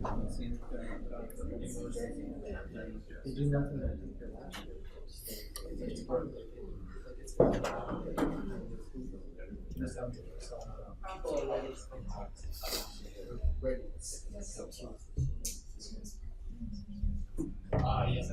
They do nothing that I think they're watching. It's part of it. People are ready. Yes.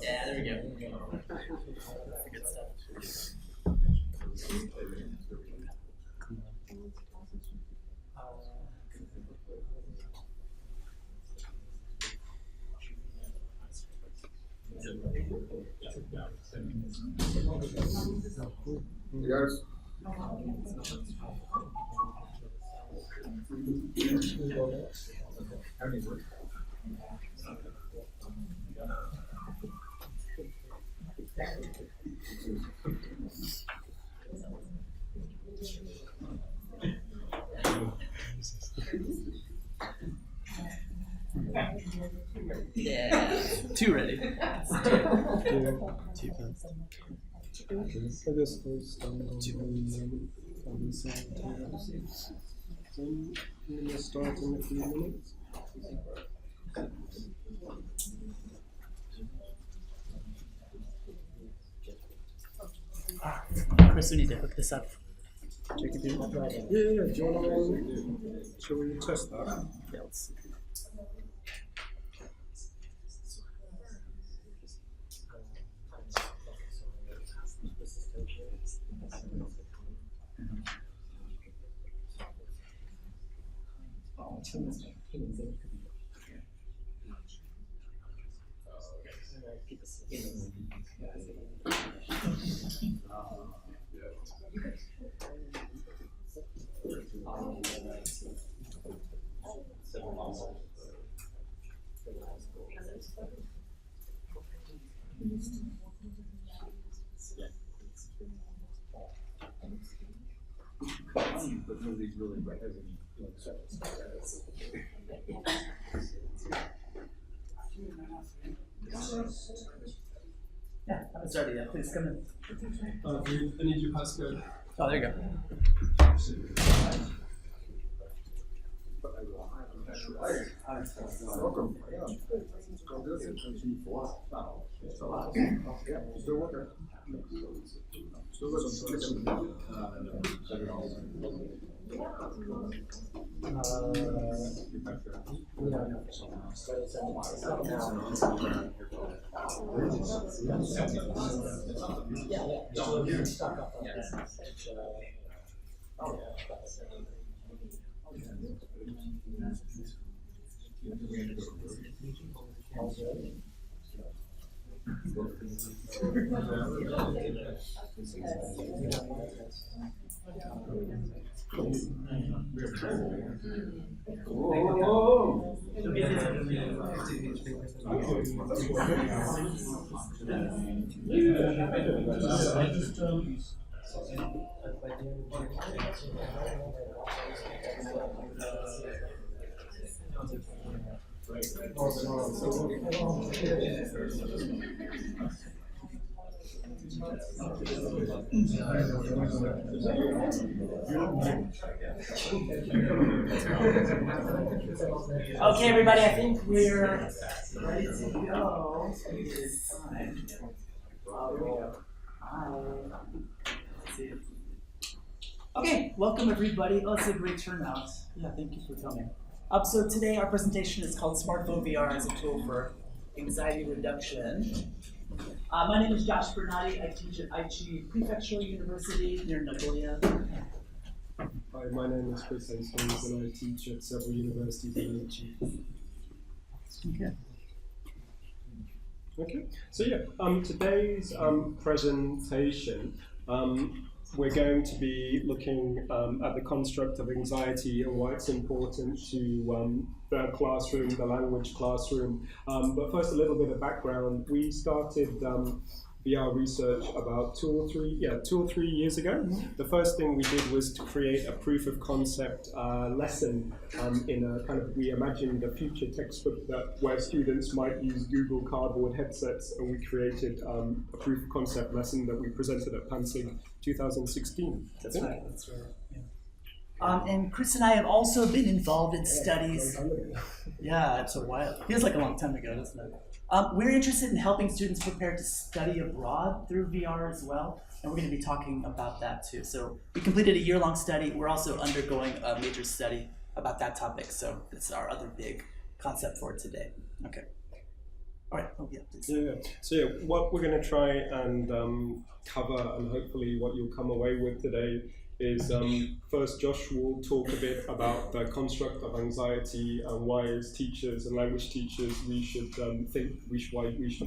Yeah, there we go. Good stuff. Hey guys. Yeah, two ready. Two fast. I guess we'll start on the side. We're going to start in a few minutes. Chris, we need to hook this up. Check it through. Yeah. Do you want to? Shall we test that? Yeah, let's see. But nobody's really has any. Yeah, haven't started yet. Please come in. I need your passcode. Oh, there you go. Welcome. Still working. Still Okay, everybody, I think we're ready to go. Okay, welcome everybody. Oh, it's a great turnout. Yeah, thank you for coming. So today our presentation is called Smartphone VR as a tool for anxiety reduction. My name is Josh Brunotte. I teach at Aichi Prefectural University near Nagoya. Hi, my name is Chris Hastings and I teach at several universities in Aichi. Okay, so yeah, today's presentation we're going to be looking at the construct of anxiety and why it's important to the classroom, the language classroom. But first, a little bit of background. We started VR research about 2 or 3 years ago. The first thing we did was to create a proof of concept lesson in a kind of, we imagined a future textbook where students might use Google Cardboard headsets, and we created a proof of concept lesson that we presented at Pansig 2016. That's right. Yeah. And Chris and I have also been involved in studies. Yeah, it's a while. Feels like a long time ago, doesn't it? We're interested in helping students prepare to study abroad through VR as well, and we're going to be talking about that too. So we completed a year-long study. We're also undergoing a major study about that topic, so this is our other big concept for today. Okay. All right. Oh, yeah, please. So what we're going to try and cover, and hopefully what you'll come away with today, is first Josh will talk a bit about the construct of anxiety and why as teachers and language teachers we should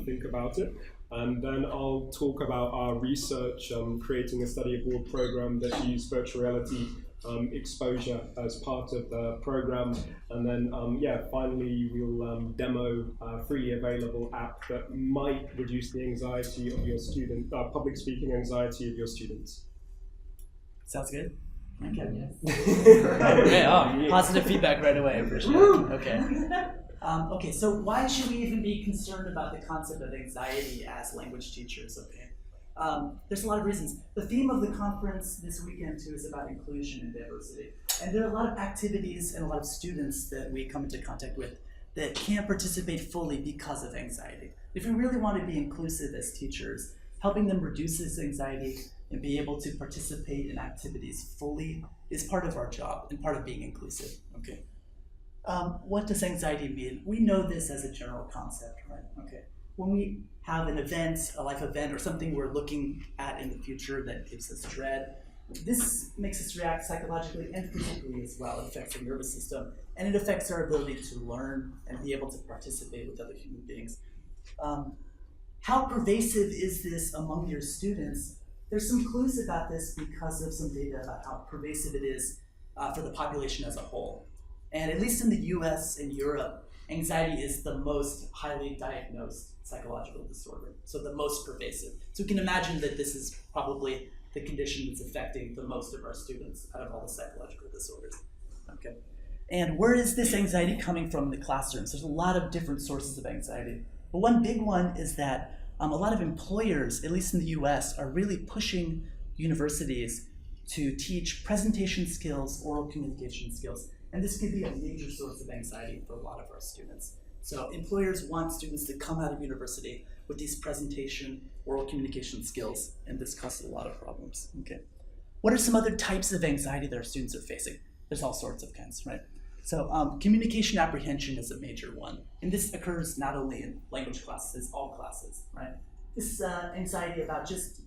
think about it. And then I'll talk about our research creating a study abroad program that uses virtual reality exposure as part of the program. And then finally we'll demo a freely available app that might reduce the anxiety of your public speaking anxiety of your students. Sounds good. Okay. Okay. Positive feedback right away. I appreciate it. Okay. Okay. So why should we even be concerned about the concept of anxiety as language teachers? Okay. There's a lot of reasons. The theme of the conference this weekend too is about inclusion and diversity, and there are a lot of activities and a lot of students that we come into contact with that can't participate fully because of anxiety. If we really want to be inclusive as teachers, helping them reduce this anxiety and be able to participate in activities fully is part of our job and part of being inclusive. Okay. What does anxiety mean? We know this as a general concept, right? Okay. When we have an event, a life event, or something we're looking at in the future that gives us dread, this makes us react psychologically and physically as well. It affects the nervous system, and it affects our ability to learn and be able to participate with other human beings. How pervasive is this among your students? There's some clues about this because of some data about how pervasive it is for the population as a whole. And at least in the US and Europe, anxiety is the most highly diagnosed psychological disorder, so the most pervasive. So we can imagine that this is probably the condition that's affecting the most of our students out of all the psychological disorders. Okay. And where is this anxiety coming from in the classrooms? There's a lot of different sources of anxiety. But one big one is that a lot of employers, at least in the US, are really pushing universities to teach presentation skills, oral communication skills, and this could be a major source of anxiety for a lot of our students. So employers want students to come out of university with these presentation, oral communication skills, and this causes a lot of problems. Okay. What are some other types of anxiety that our students are facing? There's all sorts of kinds, right? So communication apprehension is a major one. And this occurs not only in language classes, all classes, right? This anxiety about just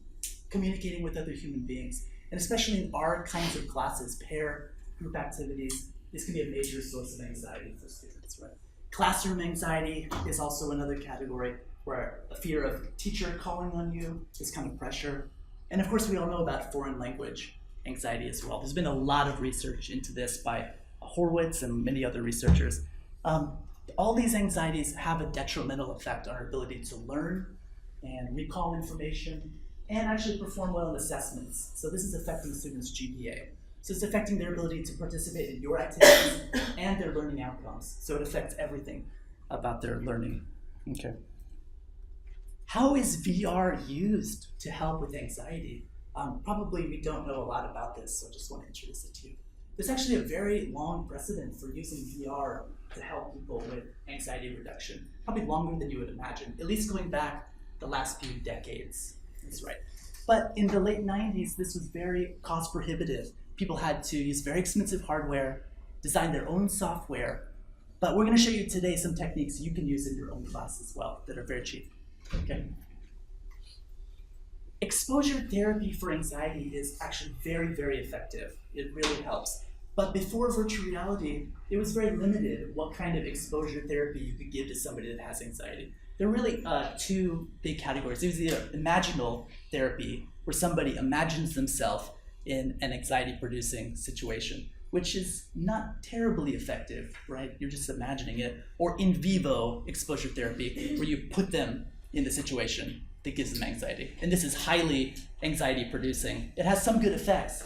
communicating with other human beings, and especially in our kinds of classes, pair, group activities, this can be a major source of anxiety for students, right? Classroom anxiety is also another category where a fear of teacher calling on you, this kind of pressure. And of course, we all know about foreign language anxiety as well. There's been a lot of research into this by Horowitz and many other researchers. All these anxieties have a detrimental effect on our ability to learn and recall information and actually perform well in assessments. So this is affecting students' GPA. So it's affecting their ability to participate in your activities and their learning outcomes. So it affects everything about their learning. Okay. How is VR used to help with anxiety? Probably we don't know a lot about this, so I just want to introduce it to you. There's actually a very long precedent for using VR to help people with anxiety reduction, probably longer than you would imagine, at least going back the last few decades. That's right. But in the late 90s, this was very cost prohibitive. People had to use very expensive hardware, design their own software. But we're going to show you today some techniques you can use in your own class as well that are very cheap. Okay. Exposure therapy for anxiety is actually very, very effective. It really helps. But before virtual reality, it was very limited what kind of exposure therapy you could give to somebody that has anxiety. There are really two big categories. There's either imaginal therapy, where somebody imagines themselves in an anxiety-producing situation, which is not terribly effective, right? You're just imagining it. Or in vivo exposure therapy, where you put them in the situation that gives them anxiety. And this is highly anxiety-producing. It has some good effects,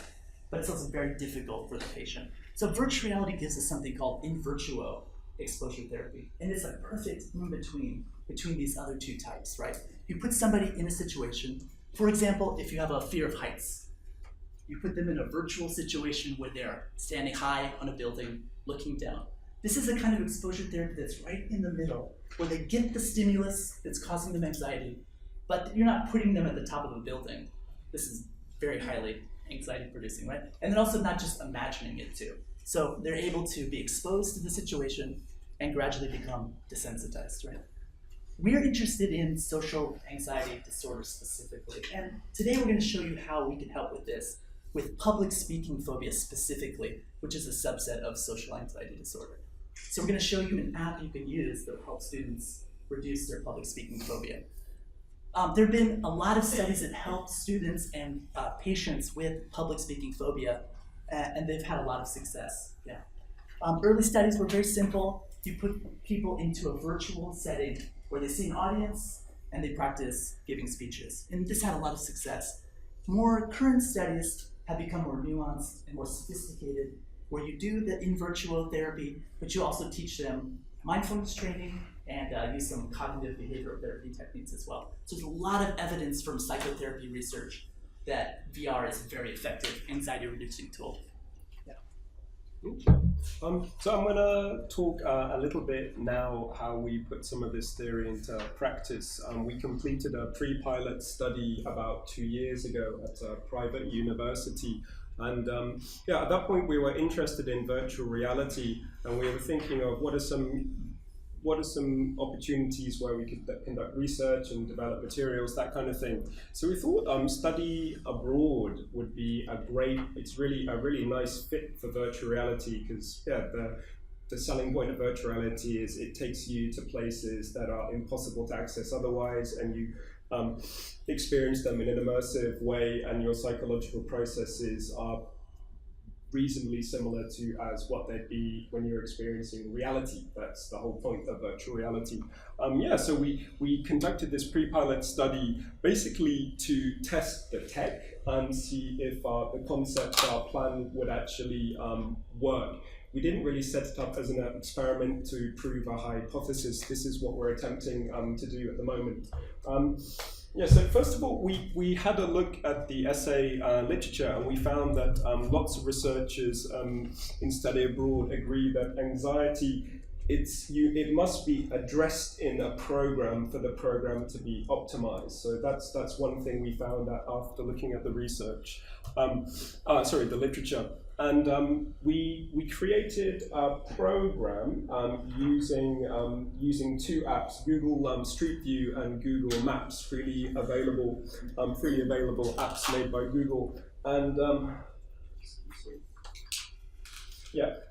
but it's also very difficult for the patient. So virtual reality gives us something called in virtuo exposure therapy. And it's a perfect in-between these other two types, right? You put somebody in a situation, for example, if you have a fear of heights, you put them in a virtual situation where they're standing high on a building, looking down. This is a kind of exposure therapy that's right in the middle, where they get the stimulus that's causing them anxiety, but you're not putting them at the top of a building. This is very highly anxiety producing, right? And then also not just imagining it too. So they're able to be exposed to the situation and gradually become desensitized, right? We're interested in social anxiety disorder specifically. And today we're going to show you how we can help with this, with public speaking phobia specifically, which is a subset of social anxiety disorder. So we're going to show you an app you can use that will help students reduce their public speaking phobia. There have been a lot of studies that help students and patients with public speaking phobia, and they've had a lot of success. Yeah. Early studies were very simple. You put people into a virtual setting where they see an audience and they practice giving speeches. And this had a lot of success. More current studies have become more nuanced and more sophisticated, where you do the in virtual therapy, but you also teach them mindfulness training and use some cognitive behavioral therapy techniques as well. So there's a lot of evidence from psychotherapy research that VR is a very effective anxiety reducing tool. So I'm going to talk a little bit now how we put some of this theory into practice. We completed a pre-pilot study about 2 years ago at a private university. And at that point we were interested in virtual reality, and we were thinking of what are some opportunities where we could conduct research and develop materials, that kind of thing. So we thought study abroad would be it's really a really nice fit for virtual reality, because the selling point of virtual reality is it takes you to places that are impossible to access otherwise, and you experience them in an immersive way, and your psychological processes are reasonably similar to as what they'd be when you're experiencing reality. That's the whole point of virtual reality. So we conducted this pre-pilot study basically to test the tech and see if the concept, our plan would actually work. We didn't really set it up as an experiment to prove a hypothesis. This is what we're attempting to do at the moment. So first of all, we had a look at the essay literature, and we found that lots of researchers in study abroad agree that anxiety, it must be addressed in a program for the program to be optimized. So that's one thing we found out after looking at the research, the literature. And we created a program using two apps, Google Street View and Google Maps, freely available apps made by Google. And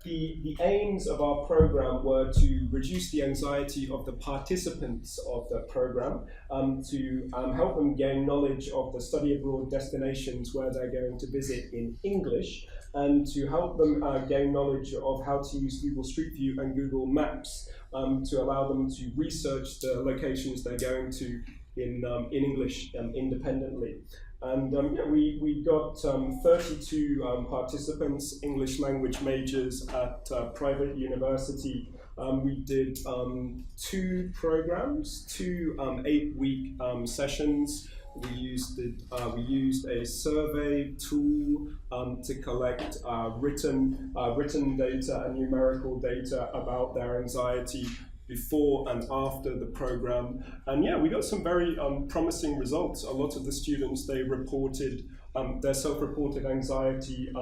the aims of our program were to reduce the anxiety of the participants of the program, to help them gain knowledge of the study abroad destinations where they're going to visit in English, and to help them gain knowledge of how to use Google Street View and Google Maps to allow them to research the locations they're going to in English independently. And we got 32 participants, English language majors at private university. We did 2 programs, 2 8-week sessions. We used a survey tool to collect written data and numerical data about their anxiety before and after the program. And we got some very promising results. A lot of the students, they reported their self-reported anxiety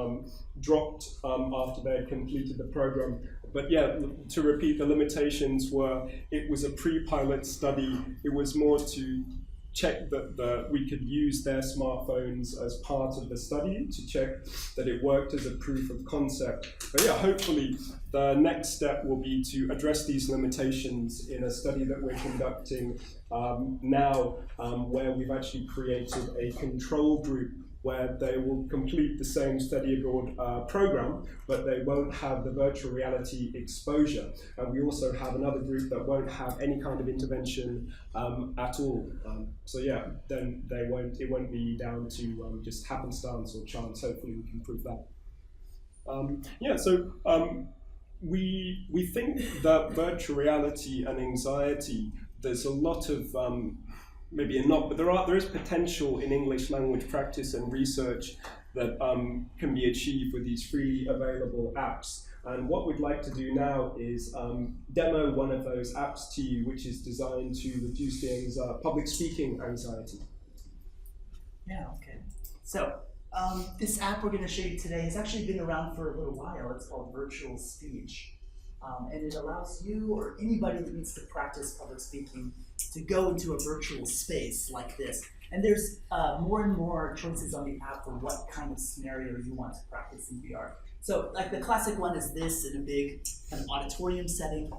dropped after they had completed the program. But to repeat, the limitations were it was a pre-pilot study. It was more to checked that we could use their smartphones as part of the study to check that it worked as a proof of concept. But yeah, hopefully the next step will be to address these limitations in a study that we're conducting now, where we've actually created a control group where they will complete the same study abroad program, but they won't have the virtual reality exposure. And we also have another group that won't have any kind of intervention at all. So yeah, then it won't be down to just happenstance or chance. Hopefully we can prove that. We think that virtual reality and anxiety, there's a lot of maybe not, but there is potential in English language practice and research that can be achieved with these freely available apps. And what we'd like to do now is demo one of those apps to you, which is designed to reduce the public speaking anxiety. Yeah, okay. So this app we're going to show you today has actually been around for a little while. It's called Virtual Speech. And it allows you or anybody that needs to practice public speaking to go into a virtual space like this. And there's more and more choices on the app for what kind of scenario you want to practice in VR. So like the classic one is this in a big kind of auditorium setting.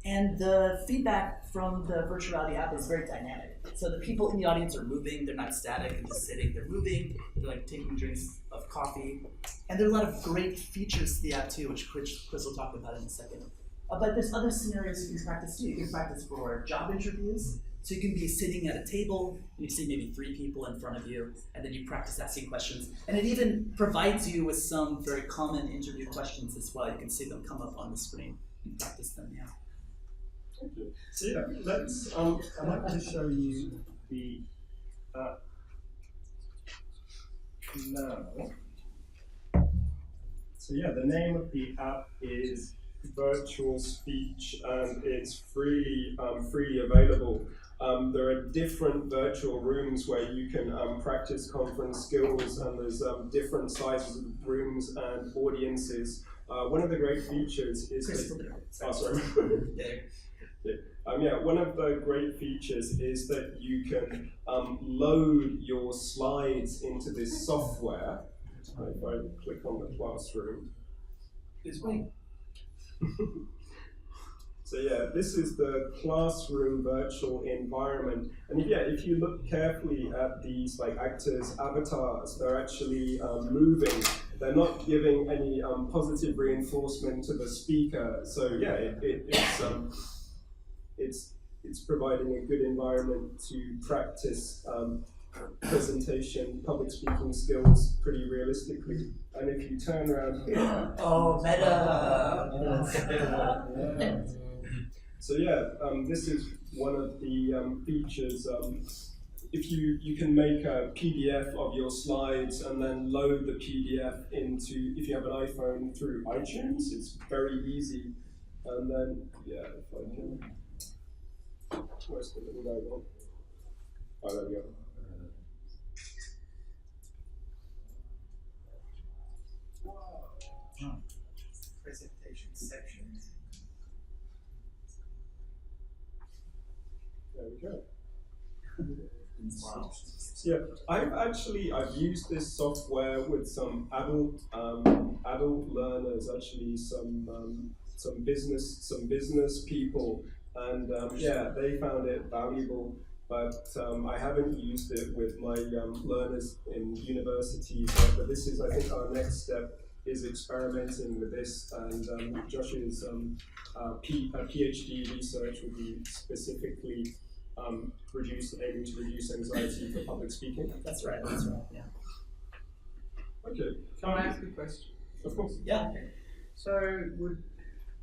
And the feedback from the virtual reality app is very dynamic. So the people in the audience are moving, they're not static and just sitting, they're moving, they're like taking drinks of coffee. And there are a lot of great features to the app too, which Chris will talk about in a second. But there's other scenarios you can practice too. You can practice for job interviews. So you can be sitting at a table, and you see maybe 3 people in front of you, and then you practice asking questions. And it even provides you with some very common interview questions as well. You can see them come up on the screen and practice them, yeah. Okay. So yeah, let's, I'd like to show you the app now. So yeah, the name of the app is Virtual Speech, and it's freely available. There are different virtual rooms where you can practice conference skills, and there's different sizes of rooms and audiences. One of the great features is one of the great features is that you can load your slides into this software. If I click on the classroom. This way. So yeah, this is the classroom virtual environment, and if you look carefully at these like actors' avatars, they're actually moving. They're not giving any positive reinforcement to the speaker. So yeah, it's providing a good environment to practice presentation, public speaking skills pretty realistically. And if you turn around here, meta. So yeah, this is one of the features. If you can make a PDF of your slides and then load the PDF into, if you have an iPhone, through iTunes, it's very easy. And then if I can, where's the little guy gone? Oh, there we go. Presentation sections. There we go. Wow. So yeah, I've used this software with some adult learners, actually some business people, and they found it valuable. But I haven't used it with my learners in university. But this is, I think, our next step is experimenting with this, and Josh's PhD research will be specifically able to reduce anxiety for public speaking. That's right, yeah. Okay. Can I ask a question? Of course. Yeah. Okay. So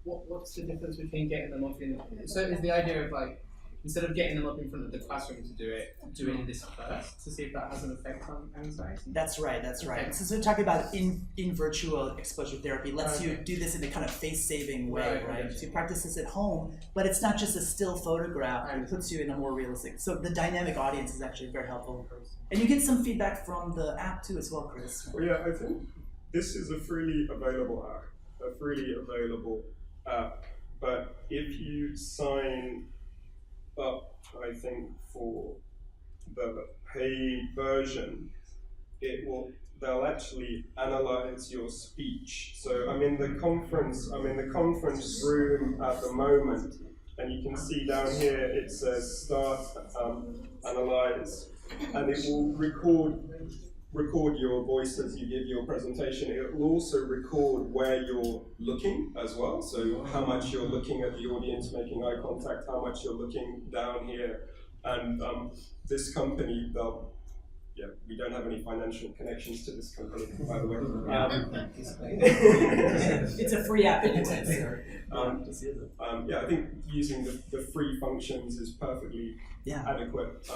what's the difference between getting them up so is the idea of like, instead of getting them up in front of the classroom to do it, doing this first to see if that has an effect on anxiety? That's right. Okay. Since we're talking about in virtual exposure therapy, lets you do this in a kind of face-saving way, right? Okay. So you practice this at home, but it's not just a still photograph. It puts you in a more realistic. So the dynamic audience is actually very helpful. And you get some feedback from the app too as well, Chris. Well, yeah, I think this is a freely available app. But if you sign up, I think, for the paid version, they'll actually analyze your speech. So I'm in the conference room at the moment, and you can see down here it says start analyze, and it will record your voice as you give your presentation. It will also record where you're looking as well, so how much you're looking at the audience, making eye contact, how much you're looking down here. And this company, we don't have any financial connections to this company, by the way. It's a free app. I think using the free functions is perfectly adequate.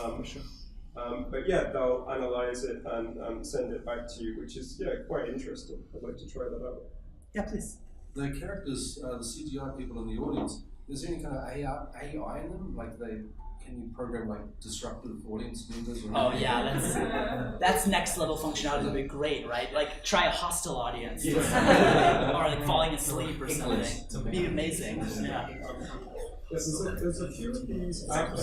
But yeah, they'll analyze it and send it back to you, which is quite interesting. I'd like to try that out. Yeah, please. The characters, the CGI people in the audience, is there any kind of AI in them? Like can you program like disruptive audience members? Oh yeah, that's next level functionality. Would be great, right? Like try a hostile audience, or like falling asleep or something. It'd be amazing. Yeah. There's a few of these apps.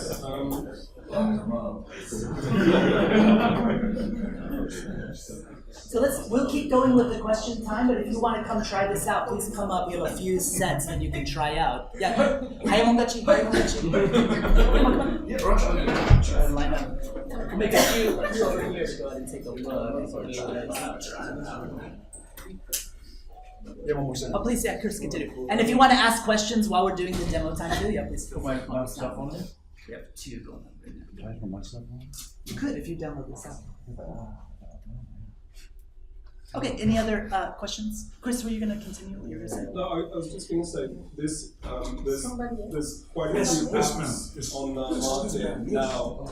So we'll keep going with the question time, but if you want to come try this out, please come up. We have a few sets that you can try out. Yeah, Hayamongachi. Come on. Try and line up. We'll make a few over here to go ahead and take a look. Oh, please, Chris, continue. And if you want to ask questions while we're doing the demo time too, please feel free to put stuff on it. We have two going on right now. Can I put my stuff on? You could if you download this app. Okay, any other questions? Chris, were you going to continue what you were saying? No, I was just going to say this. There's quite a few apps on the market now,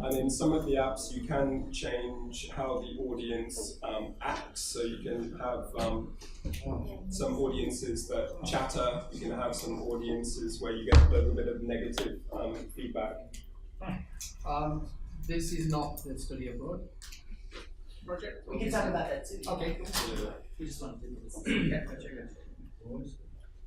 and in some of the apps you can change how the audience acts. So you can have some audiences that chatter. You can have some audiences where you get a little bit of negative feedback. This is not the study abroad project. We can talk about that too. Okay. We just wanted to do this.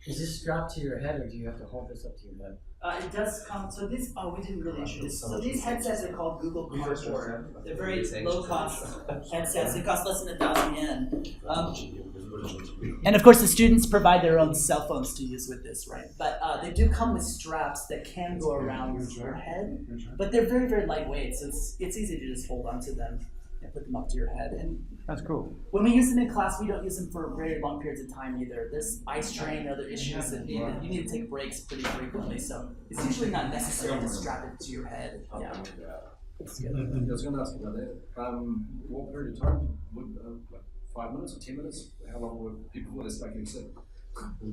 Is this strapped to your head, or do you have to hold this up to your head? It does come, so these, we didn't really introduce, so these headsets are called Google Cardboard. They're very low cost headsets, they cost less than 1,000 yen. And of course the students provide their own cell phones to use with this, right? But they do come with straps that can go around your head, but they're very, very lightweight, so it's easy to just hold onto them and put them up to your head. And That's cool. when we use them in class, we don't use them for very long periods of time either. There's eye strain or other issues that you need to take breaks pretty frequently, so it's usually not necessary to strap it to your head. Yeah. It's good. I was going to ask about that. What period of time? 5 minutes or 10 minutes? How long would people want to like you said?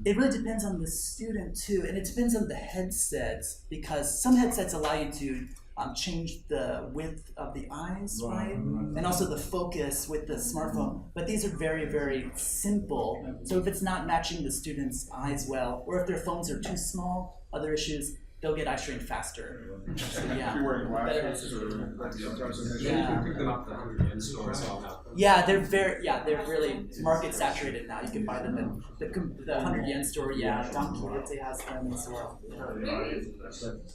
It really depends on the student too, and it depends on the headsets, because some headsets allow you to change the width of the eyes, right? And also the focus with the smartphone. But these are very, very simple. So if it's not matching the student's eyes well, or if their phones are too small, other issues, they'll get eye strain faster. So, yeah. You're wearing glasses or they're really market saturated now. You can buy them in the 100 yen store. Yeah, Donkey has them as well.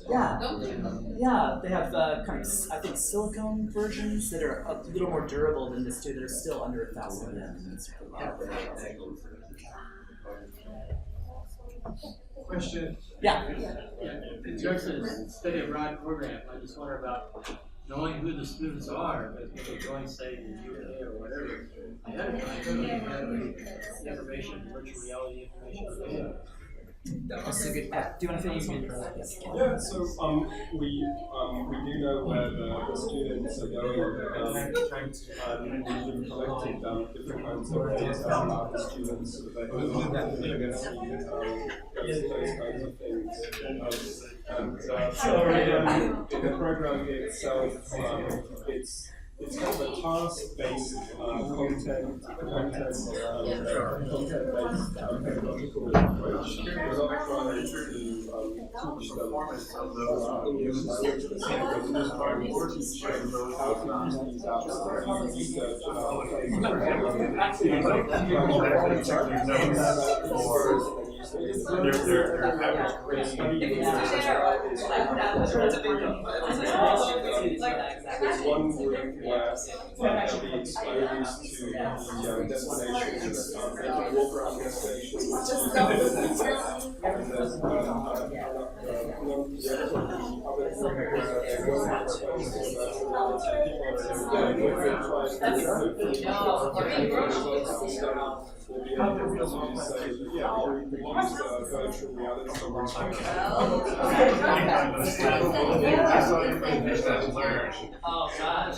Yeah, they have kind of, I think, silicone versions that are a little more durable than this too. They're still under 1,000 yen. Question. Yeah. In terms of the study abroad program, I just wonder about knowing who the students are, if they're going, say, to the UK or whatever, ahead of time, so you have information, virtual reality information. That's a good point. Do you want to feel this one? Yes. Yeah, so we do know where the students are going, and we've collected different kinds of data about the students so that they can see those kinds of things. And so in the program itself, it's kind of a task-based content-based pedagogical approach. We're not trying to teach them English language, but simply just trying to teach them how to use these apps and research there's one group where they'll be exposed to the destinations, they can walk around the stations, and then the other group where they won't be exposed to we'll be able to say, yeah, we use virtual reality. Oh, God.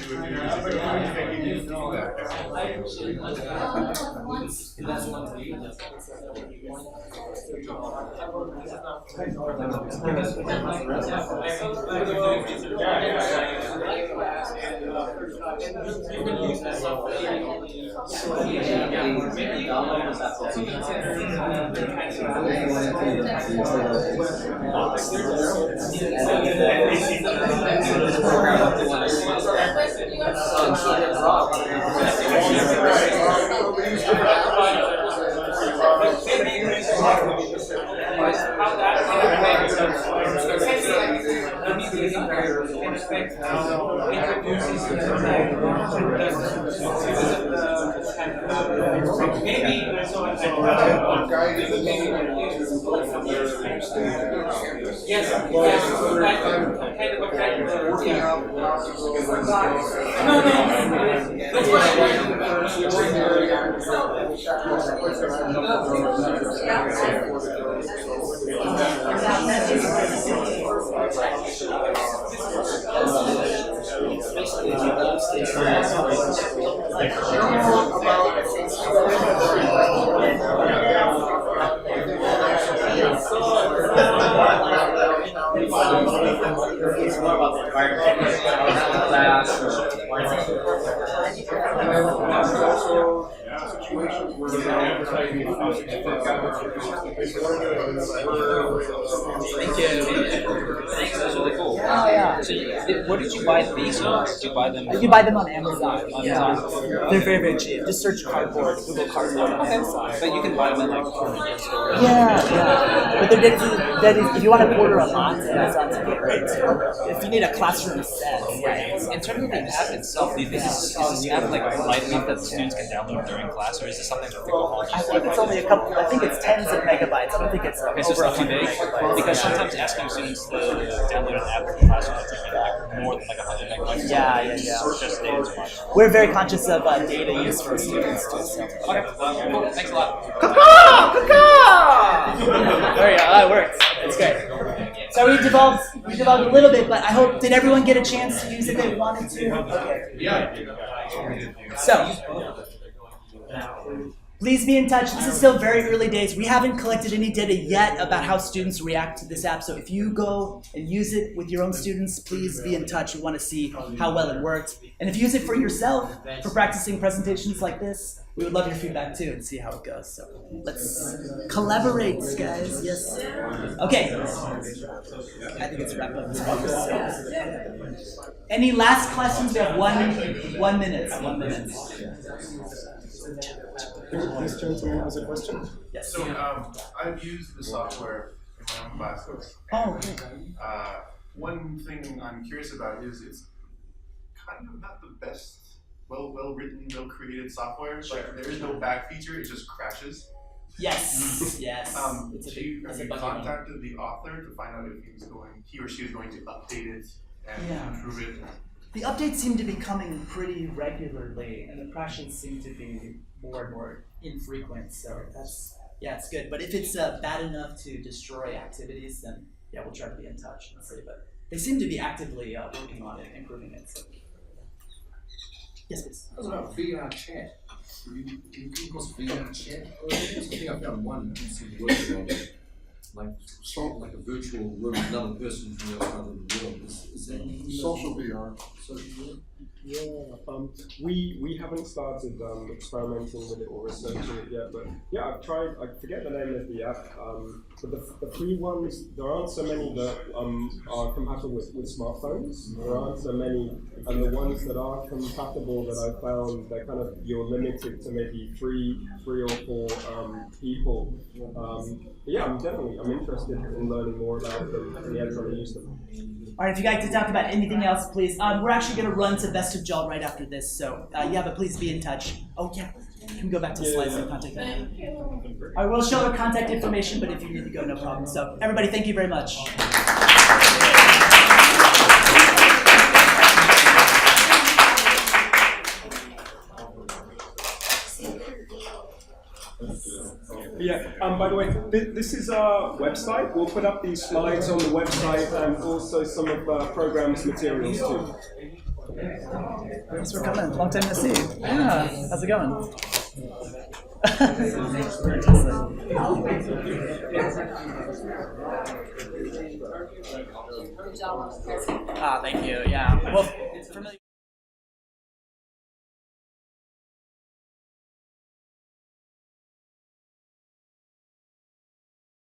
That's really cool. Oh yeah. So, where did you buy these ones? Did you buy them? You buy them on Amazon. Yeah. Amazon. They're very, very cheap. Just search cardboard, Google cardboard on Amazon. But you can buy them at like convenience stores. Yeah. But they're dedicated, if you want to order a lot, Amazon's a great. If you need a classroom set, right? In terms of the app itself, do you think is this app like light enough that the students can download during class, or is this something that they go home? I think it's only a couple. I think it's tens of megabytes. I don't think it's Okay, so it's over not too 100 big. megabytes. Because sometimes asking students to download an app for class is like more than like 100 megabytes. Yeah. It's just data too much. We're very conscious of data use for students too. So. Okay, cool. Thanks a lot. There you go. That works. It's great. So we developed a little bit, but I hope, did everyone get a chance to use it if they wanted to? Okay. Yeah. So, please be in touch. This is still very early days. We haven't collected any data yet about how students react to this app. So if you go and use it with your own students, please be in touch. We want to see how well it worked. And if you use it for yourself, for practicing presentations like this, we would love your feedback too and see how it goes. So let's collaborate, guys. Yes. Okay. I think it's wrap up. Any last questions? We have one minute. 1 minute. This gentleman has a question. Yes. So I've used the software in my own classes. Oh, okay. One thing I'm curious about is it's kind of not the best, well written, well created software. Like there is no back feature; it just crashes. Yes. Yes. Have you contacted the author to find out if he or she is going to update it and improve it? The updates seem to be coming pretty regularly, and the crashes seem to be more and more infrequent. So that's it's good. But if it's bad enough to destroy activities, then we'll try to be in touch and see. But they seem to be actively working on it, improving it. So. Yes, please. What about VR chat? Do you come across VR chat? I think I found one working on it. Like a virtual room with another person from the other side of the world. Is that Social VR. social VR? Yeah, we haven't started experimenting with it or researching it yet, but yeah, I've tried. I forget the name of the app, but the free ones, there aren't so many that are compatible with smartphones. There aren't so many, and the ones that are compatible that I found, they're kind of, you're limited to maybe three or four people. Yeah, I'm interested in learning more about them and yeah, trying to use them. All right, if you'd like to talk about anything else, please. We're actually going to run to Best of Jal right after this, so yeah, but please be in touch. Oh yeah, can we go back to slides and contact info? All right, we'll show our contact information, but if you need to go, no problem. So everybody, thank you very much. Yeah, by the way, this is our website. We'll put up these slides on the website and also some of the program's materials too. Thanks for coming. Long time no see. Yeah, how's it going? Thank you. Yeah. Well,